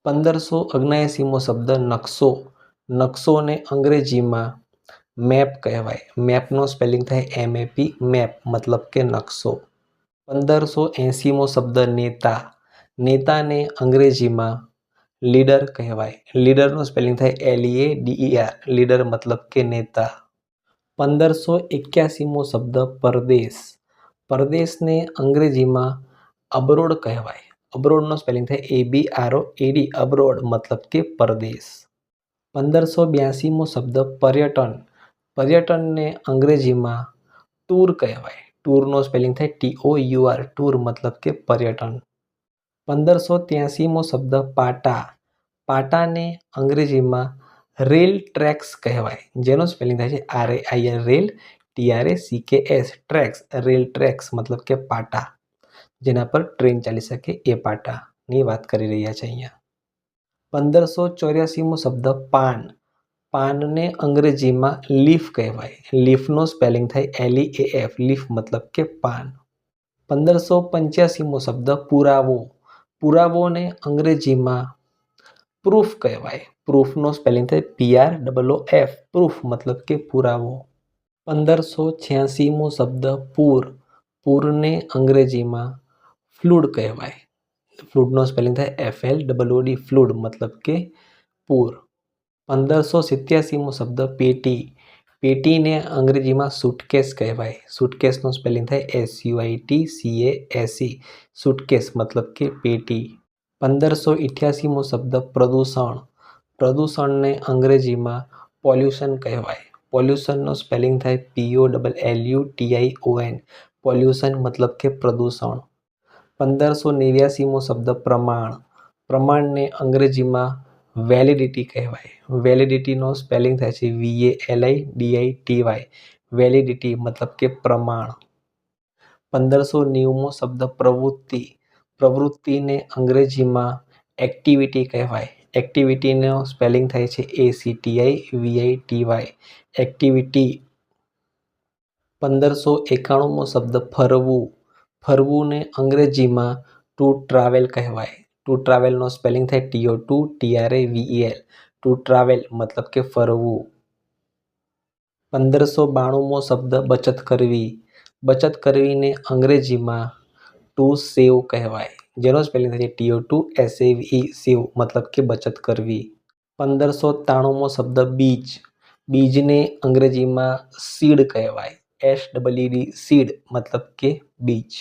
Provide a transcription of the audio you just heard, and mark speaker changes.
Speaker 1: 1579મો શબ્દ નકશો. નકશોને અંગ્રેજીમાં મેપ કહેવાય. મેપનો સ્પેલિંગ થાય MAP, મેપ મતલબ કે નકશો. 1580મો શબ્દ નેતા. નેતાને અંગ્રેજીમાં લીડર કહેવાય. લીડરનો સ્પેલિંગ થાય LEADER, લીડર મતલબ કે નેતા. 1581મો શબ્દ પરદેશ. પરદેશને અંગ્રેજીમાં અબ્રોડ કહેવાય. અબ્રોડનો સ્પેલિંગ થાય ABROAD, અબ્રોડ મતલબ કે પરદેશ. 1582મો શબ્દ પર્યટન. પર્યટનને અંગ્રેજીમાં ટૂર કહેવાય. ટૂરનો સ્પેલિંગ થાય TOUR, ટૂર મતલબ કે પર્યટન. 1583મો શબ્દ પાટા. પાટાને અંગ્રેજીમાં રેલ ટ્રેક્સ કહેવાય, જેનો સ્પેલિંગ થાય છે RAIL, rail, TRACKS, tracks, rail tracks મતલબ કે પાટા, જેના પર ટ્રેન ચાલી શકે એ પાટાની વાત કરી રહ્યા છે અહીંયા. 1584મો શબ્દ પાન. પાનને અંગ્રેજીમાં લીફ કહેવાય. લીફનો સ્પેલિંગ થાય LEAF, લીફ મતલબ કે પાન. 1585મો શબ્દ પુરાવો. પુરાવોને અંગ્રેજીમાં પ્રૂફ કહેવાય. પ્રૂફનો સ્પેલિંગ થાય PROOF, પ્રૂફ મતલબ કે પુરાવો. 1586મો શબ્દ પૂર. પૂરને અંગ્રેજીમાં ફ્લૂડ કહેવાય. ફ્લૂડનો સ્પેલિંગ થાય FLOOD, ફ્લૂડ મતલબ કે પૂર. 1587મો શબ્દ પેટી. પેટીને અંગ્રેજીમાં સુટકેસ કહેવાય. સુટકેસનો સ્પેલિંગ થાય SUITCASE, સુટકેસ મતલબ કે પેટી. 1588મો શબ્દ પ્રદૂષણ. પ્રદૂષણને અંગ્રેજીમાં પોલ્યુશન કહેવાય. પોલ્યુશનનો સ્પેલિંગ થાય POLLUTION, પોલ્યુશન મતલબ કે પ્રદૂષણ. 1589મો શબ્દ પ્રમાણ. પ્રમાણને અંગ્રેજીમાં વેલિડિટી કહેવાય. વેલિડિટીનો સ્પેલિંગ થાય છે VALIDITY, વેલિડિટી મતલબ કે પ્રમાણ. 1590મો શબ્દ પ્રવૃત્તિ. પ્રવૃત્તિને અંગ્રેજીમાં એક્ટિવિટી કહેવાય. એક્ટિવિટીનો સ્પેલિંગ થાય છે ACTIVITY, એક્ટિવિટી. 1591મો શબ્દ ફરવું. ફરવુંને અંગ્રેજીમાં ટુ ટ્રાવેલ કહેવાય. ટુ ટ્રાવેલનો સ્પેલિંગ થાય TO2TRAVEL, ટુ ટ્રાવેલ મતલબ કે ફરવું. 1592મો શબ્દ બચત કરવી. બચત કરવીને અંગ્રેજીમાં ટુ સેવ કહેવાય, જેનો સ્પેલિંગ થાય છે TO2SAVE, સેવ મતલબ કે બચત કરવી. 1593મો શબ્દ બીજ. બીજને અંગ્રેજીમાં સીડ કહેવાય. SEED, સીડ મતલબ કે બીજ.